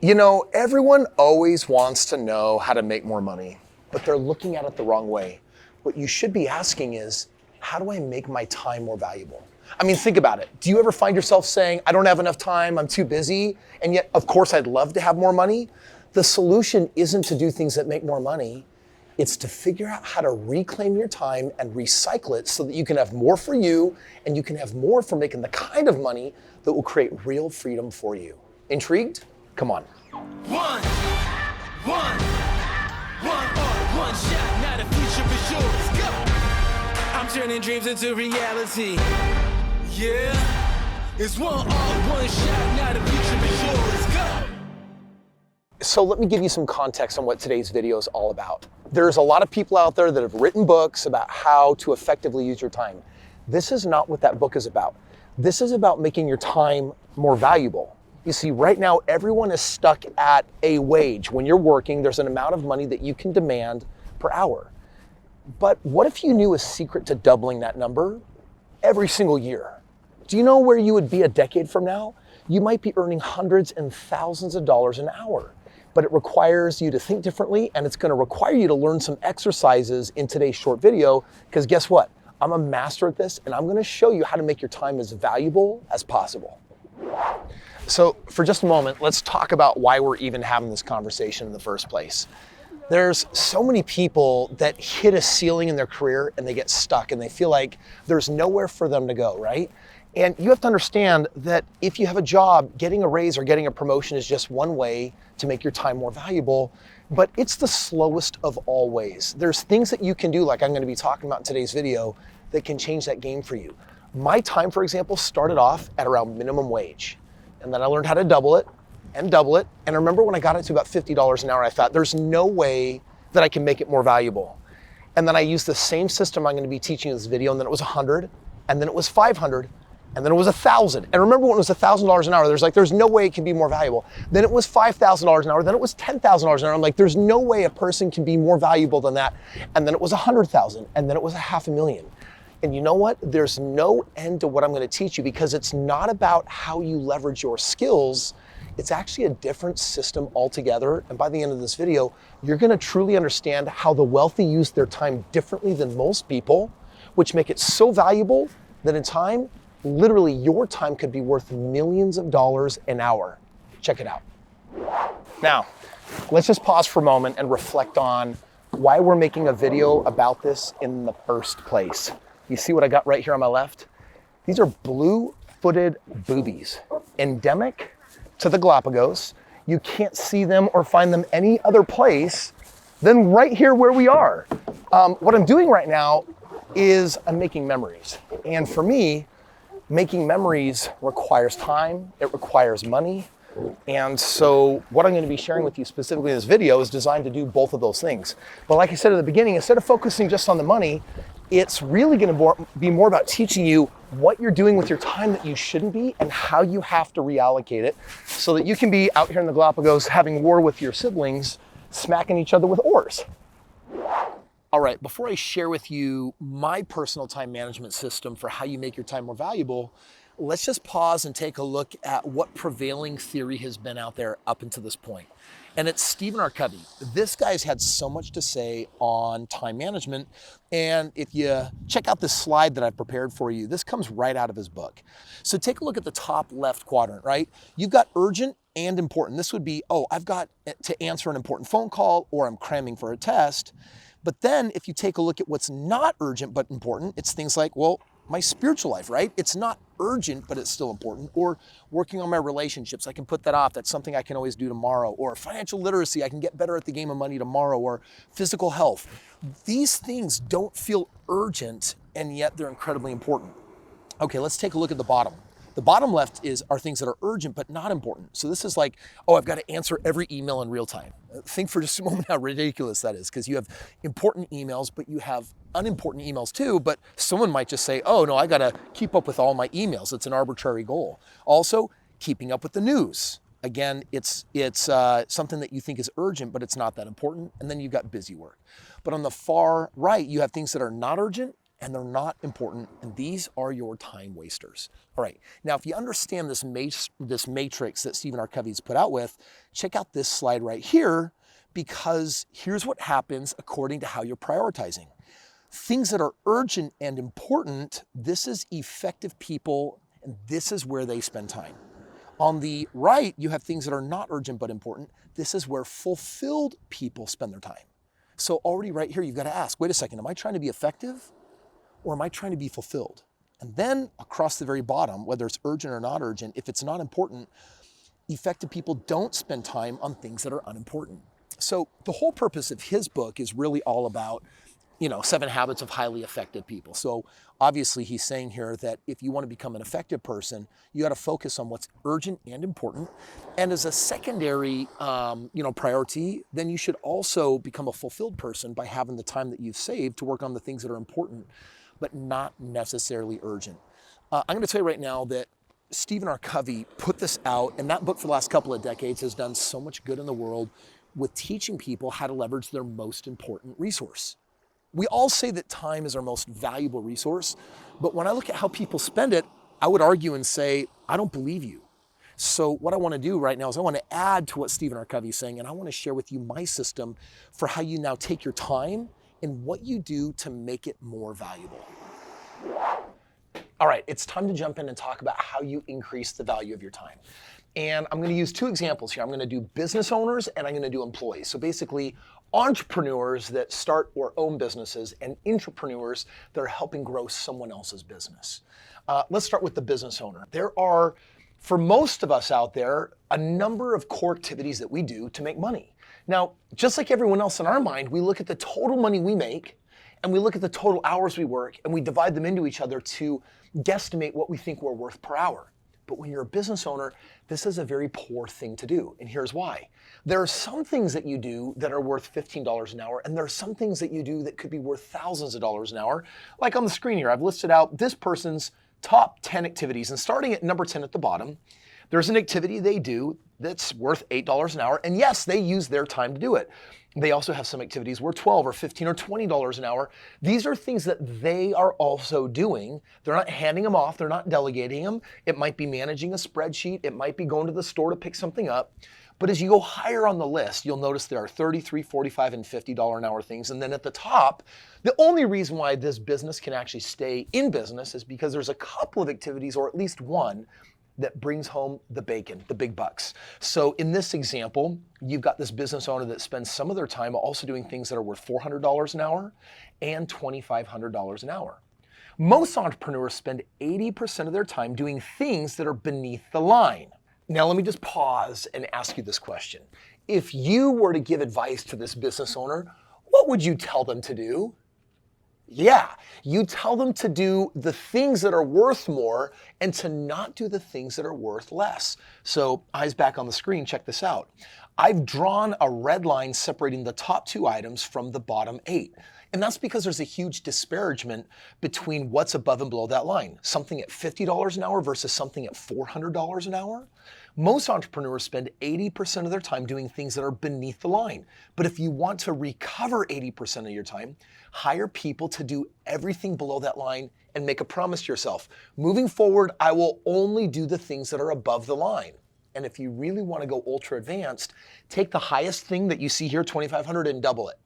You know, everyone always wants to know how to make more money, but they're looking at it the wrong way. What you should be asking is, how do I make my time more valuable? I mean, think about it. Do you ever find yourself saying, I don't have enough time, I'm too busy, and yet, of course, I'd love to have more money? The solution isn't to do things that make more money. It's to figure out how to reclaim your time and recycle it so that you can have more for you and you can have more for making the kind of money that will create real freedom for you. Intrigued? Come on. One shot, now the future is yours. Go! I'm turning dreams into reality. Yeah, it's one shot, now the future is yours. Go! So let me give you some context on what today's video is all about. There's a lot of people out there that have written books about how to effectively use your time. This is not what that book is about. This is about making your time more valuable. You see, right now, everyone is stuck at a wage. When you're working, there's an amount of money that you can demand per hour. But what if you knew a secret to doubling that number every single year? Do you know where you would be a decade from now? You might be earning hundreds and thousands of dollars an hour. But it requires you to think differently, and it's gonna require you to learn some exercises in today's short video, because guess what? I'm a master at this, and I'm gonna show you how to make your time as valuable as possible. So for just a moment, let's talk about why we're even having this conversation in the first place. There's so many people that hit a ceiling in their career and they get stuck and they feel like there's nowhere for them to go, right? And you have to understand that if you have a job, getting a raise or getting a promotion is just one way to make your time more valuable, but it's the slowest of all ways. There's things that you can do, like I'm gonna be talking about in today's video, that can change that game for you. My time, for example, started off at around minimum wage. And then I learned how to double it. And I remember when I got it to about $50 an hour, I thought there's no way that I can make it more valuable. And then I used the same system I'm gonna be teaching in this video, and then it was 100, and then it was 500, and then it was 1,000. And remember when it was $1,000 an hour, there's no way it can be more valuable. Then it was $5,000 an hour, then it was $10,000 an hour. I'm like, there's no way a person can be more valuable than that. And then it was 100,000, and then it was 500,000. And you know what? There's no end to what I'm gonna teach you, because it's not about how you leverage your skills. It's actually a different system altogether. And by the end of this video, you're gonna truly understand how the wealthy use their time differently than most people, which make it so valuable that in time, literally your time could be worth millions of dollars an hour. Check it out. Now, let's just pause for a moment and reflect on why we're making a video about this in the first place. You see what I got right here on my left? These are blue-footed boobies, endemic to the Galapagos. You can't see them or find them any other place than right here where we are. What I'm doing right now is I'm making memories. And for me, making memories requires time, it requires money. And so what I'm going to be sharing with you specifically in this video is designed to do both of those things. But like I said at the beginning, instead of focusing just on the money, it's really going to be more about teaching you what you're doing with your time that you shouldn't be and how you have to reallocate it so that you can be out here in the Galapagos having war with your siblings, smacking each other with oars. All right, before I share with you my personal time management system for how you make your time more valuable, let's just pause and take a look at what prevailing theory has been out there up until this point. And it's Stephen R. Covey. This guy's had so much to say on time management. And if you check out this slide that I've prepared for you, this comes right out of his book. So take a look at the top left quadrant, right? You've got urgent and important. This would be, oh, I've got to answer an important phone call, or I'm cramming for a test. But then if you take a look at what's not urgent but important, it's things like, well, my spiritual life, right? It's not urgent, but it's still important. Or working on my relationships, I can put that off. That's something I can always do tomorrow. Or financial literacy, I can get better at the game of money tomorrow. Or physical health. These things don't feel urgent, and yet they're incredibly important. Okay, let's take a look at the bottom. The bottom left are things that are urgent but not important. So this is like, oh, I've got to answer every email in real time. Think for just a moment how ridiculous that is, because you have important emails, but you have unimportant emails too, but someone might just say, oh no, I got to keep up with all my emails. It's an arbitrary goal. Also, keeping up with the news. Again, it's something that you think is urgent, but it's not that important. And then you've got busy work. But on the far right, you have things that are not urgent and they're not important, and these are your time wasters. All right, now if you understand this matrix that Stephen R. Covey's put out with, check out this slide right here, because here's what happens according to how you're prioritizing. Things that are urgent and important, this is effective people, and this is where they spend time. On the right, you have things that are not urgent but important. This is where fulfilled people spend their time. So already right here, you've got to ask, wait a second, am I trying to be effective or am I trying to be fulfilled? And then across the very bottom, whether it's urgent or not urgent, if it's not important, effective people don't spend time on things that are unimportant. So the whole purpose of his book is really all about 7 habits of highly effective people. So obviously he's saying here that if you want to become an effective person, you got to focus on what's urgent and important. And as a secondary, priority, then you should also become a fulfilled person by having the time that you've saved to work on the things that are important, but not necessarily urgent. I'm going to tell you right now that Stephen R. Covey put this out, and that book for the last couple of decades has done so much good in the world with teaching people how to leverage their most important resource. We all say that time is our most valuable resource, but when I look at how people spend it, I would argue and say, I don't believe you. So what I want to do right now is I want to add to what Stephen R. Covey is saying, and I want to share with you my system for how you now take your time and what you do to make it more valuable. All right, it's time to jump in and talk about how you increase the value of your time. And I'm going to use 2 examples here. I'm going to do business owners and I'm going to do employees. So basically, entrepreneurs that start or own businesses and entrepreneurs that are helping grow someone else's business. Let's start with the business owner. There are, for most of us out there, a number of core activities that we do to make money. Now, just like everyone else in our mind, we look at the total money we make and we look at the total hours we work and we divide them into each other to guesstimate what we think we're worth per hour. But when you're a business owner, this is a very poor thing to do. And here's why. There are some things that you do that are worth $15 an hour, and there are some things that you do that could be worth thousands of dollars an hour. Like on the screen here, I've listed out this person's top 10 activities, and starting at number 10 at the bottom, there's an activity they do that's worth $8 an hour, and yes, they use their time to do it. They also have some activities worth $12 or $15 or $20 an hour. These are things that they are also doing. They're not handing them off. They're not delegating them. It might be managing a spreadsheet. It might be going to the store to pick something up. But as you go higher on the list, you'll notice there are $33, $45, and $50 an hour things. And then at the top, the only reason why this business can actually stay in business is because there's a couple of activities, or at least one, that brings home the bacon, the big bucks. So in this example, you've got this business owner that spends some of their time also doing things that are worth $400 an hour and $2,500 an hour. Most entrepreneurs spend 80% of their time doing things that are beneath the line. Now let me just pause and ask you this question. If you were to give advice to this business owner, what would you tell them to do? Yeah, you tell them to do the things that are worth more and to not do the things that are worth less. So eyes back on the screen, check this out. I've drawn a red line separating the top 2 items from the bottom 8. And that's because there's a huge disparagement between what's above and below that line. Something at $50 an hour versus something at $400 an hour. Most entrepreneurs spend 80% of their time doing things that are beneath the line. But if you want to recover 80% of your time, hire people to do everything below that line and make a promise to yourself. Moving forward, I will only do the things that are above the line. And if you really want to go ultra advanced, take the highest thing that you see here, $2,500, and double it.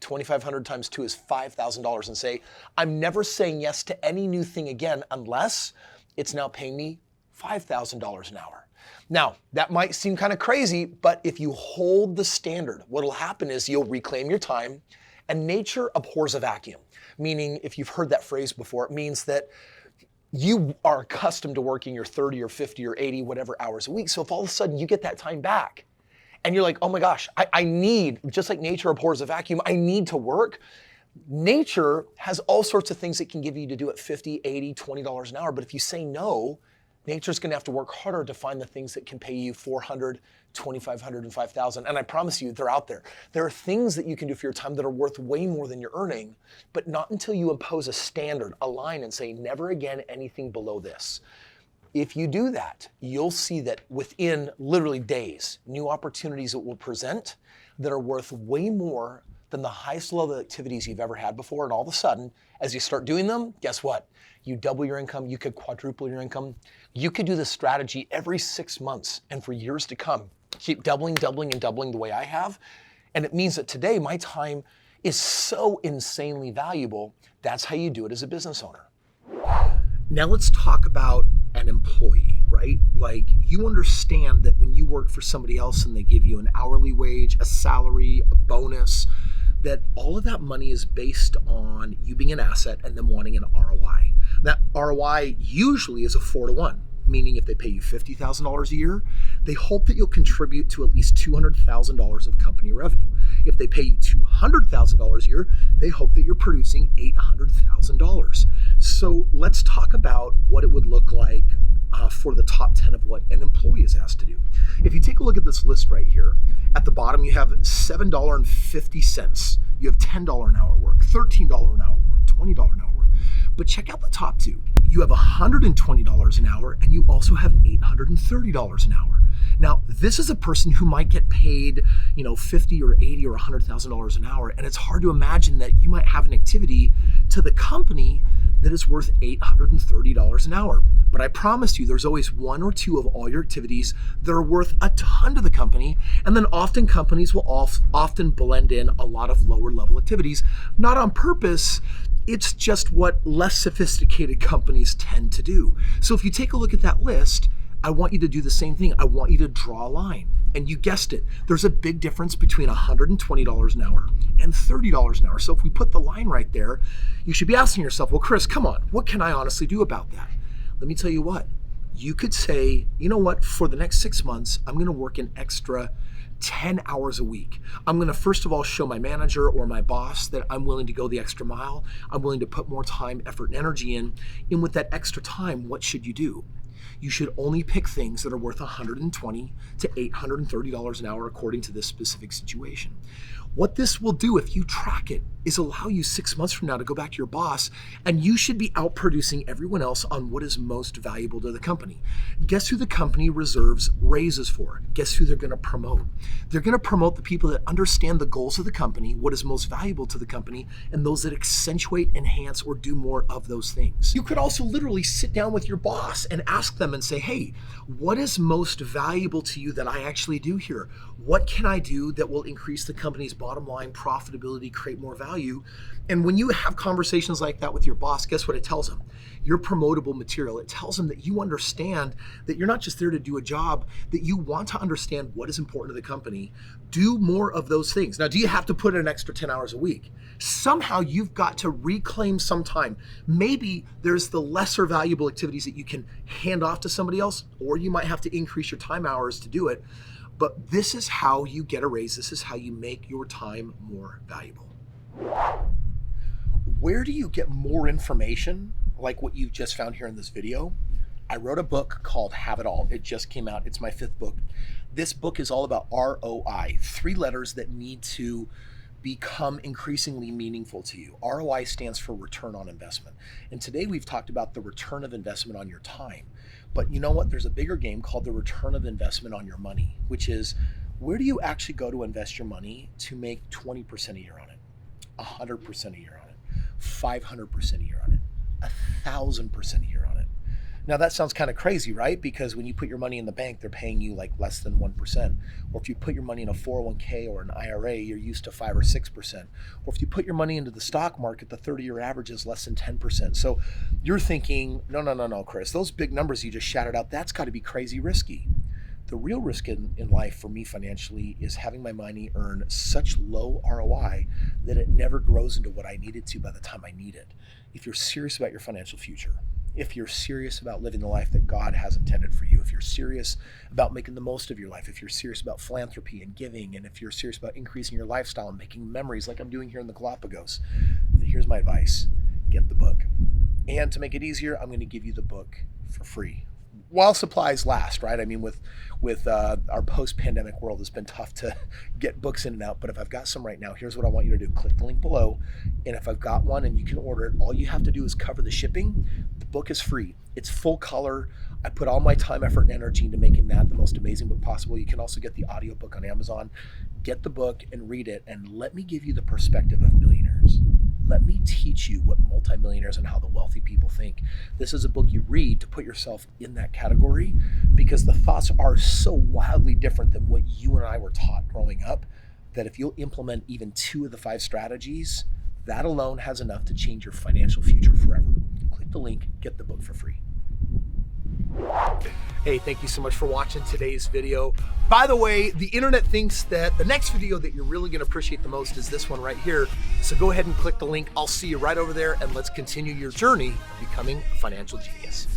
2,500 times 2 is $5,000, and say, I'm never saying yes to any new thing again unless it's now paying me $5,000 an hour. Now, that might seem kind of crazy, but if you hold the standard, what'll happen is you'll reclaim your time, and nature abhors a vacuum. Meaning, if you've heard that phrase before, it means that you are accustomed to working your 30 or 50 or 80, whatever hours a week. So if all of a sudden you get that time back, and you're like, oh my gosh, I need, just like nature abhors a vacuum, I need to work. Nature has all sorts of things it can give you to do at $50, $80, $20 an hour. But if you say no, nature's gonna have to work harder to find the things that can pay you $400, $2,500, and $5,000. And I promise you, they're out there. There are things that you can do for your time that are worth way more than you're earning, but not until you impose a standard, a line, and say, never again anything below this. If you do that, you'll see that within literally days, new opportunities that will present that are worth way more than the highest level activities you've ever had before. And all of a sudden, as you start doing them, guess what? You double your income, you could quadruple your income. You could do this strategy every 6 months and for years to come. Keep doubling, doubling, and doubling the way I have. And it means that today my time is so insanely valuable. That's how you do it as a business owner. Now let's talk about an employee, right? Like, you understand that when you work for somebody else and they give you an hourly wage, a salary, a bonus, that all of that money is based on you being an asset and them wanting an ROI. That ROI usually is a 4-to-1, meaning if they pay you $50,000 a year, they hope that you'll contribute to at least $200,000 of company revenue. If they pay you $200,000 a year, they hope that you're producing $800,000. So let's talk about what it would look like for the top 10 of what an employee is asked to do. If you take a look at this list right here, at the bottom you have $7.50. You have $10 an hour work, $13 an hour work, $20 an hour work. But check out the top two. You have $120 an hour and you also have $830 an hour. Now, this is a person who might get paid, $50 or $80 or $100,000 an hour, and it's hard to imagine that you might have an activity to the company that is worth $830 an hour. But I promise you, there's always one or two of all your activities that are worth a ton to the company, and then often companies will often blend in a lot of lower level activities, not on purpose. It's just what less sophisticated companies tend to do. So if you take a look at that list, I want you to do the same thing. I want you to draw a line. And you guessed it, there's a big difference between $120 an hour and $30 an hour. So if we put the line right there, you should be asking yourself, well, Kris, come on, what can I honestly do about that? Let me tell you what, you could say, you know what, for the next 6 months, I'm gonna work an extra 10 hours a week. I'm gonna first of all show my manager or my boss that I'm willing to go the extra mile. I'm willing to put more time, effort, and energy in. And with that extra time, what should you do? You should only pick things that are worth $120 to $830 an hour according to this specific situation. What this will do, if you track it, is allow you 6 months from now to go back to your boss, and you should be outproducing everyone else on what is most valuable to the company. Guess who the company reserves raises for? Guess who they're gonna promote? They're gonna promote the people that understand the goals of the company, what is most valuable to the company, and those that accentuate, enhance, or do more of those things. You could also literally sit down with your boss and ask them and say, hey, what is most valuable to you that I actually do here? What can I do that will increase the company's bottom line profitability, create more value? And when you have conversations like that with your boss, guess what it tells them? You're promotable material. It tells them that you understand that you're not just there to do a job, that you want to understand what is important to the company. Do more of those things. Now, do you have to put in an extra 10 hours a week? Somehow you've got to reclaim some time. Maybe there's the lesser valuable activities that you can hand off to somebody else, or you might have to increase your time hours to do it. But this is how you get a raise. This is how you make your time more valuable. Where do you get more information like what you've just found here in this video? I wrote a book called Have It All. It just came out. It's my 5th book. This book is all about ROI, 3 letters that need to become increasingly meaningful to you. ROI stands for return on investment. And today we've talked about the return of investment on your time. But you know what? There's a bigger game called the return of investment on your money, which is where do you actually go to invest your money to make 20% a year on it, 100% a year on it, 500% a year on it, 1,000% a year on it? Now that sounds kind of crazy, right? Because when you put your money in the bank, they're paying you like less than 1%. Or if you put your money in a 401k or an IRA, you're used to 5 or 6%. Or if you put your money into the stock market, the 30-year average is less than 10%. So you're thinking, no, Kris, those big numbers you just shouted out, that's got to be crazy risky. The real risk in life for me financially is having my money earn such low ROI that it never grows into what I need it to by the time I need it. If you're serious about your financial future, if you're serious about living the life that God has intended for you, if you're serious about making the most of your life, if you're serious about philanthropy and giving, and if you're serious about increasing your lifestyle and making memories like I'm doing here in the Galapagos, then here's my advice. Get the book. And to make it easier, I'm going to give you the book for free. while supplies last, right? I mean, with our post-pandemic world, it's been tough to get books in and out, but if I've got some right now, here's what I want you to do. Click the link below, and if I've got one and you can order it, all you have to do is cover the shipping. The book is free. It's full color. I put all my time, effort, and energy into making that the most amazing book possible. You can also get the audiobook on Amazon. Get the book and read it, and let me give you the perspective of millionaires. Let me teach you what multimillionaires and how the wealthy people think. This is a book you read to put yourself in that category, because the thoughts are so wildly different than what you and I were taught growing up, that if you'll implement even 2 of the 5 strategies, that alone has enough to change your financial future forever. Click the link, get the book for free. Hey, thank you so much for watching today's video. By the way, the internet thinks that the next video that you're really gonna appreciate the most is this one right here. So go ahead and click the link. I'll see you right over there, and let's continue your journey of becoming a financial genius.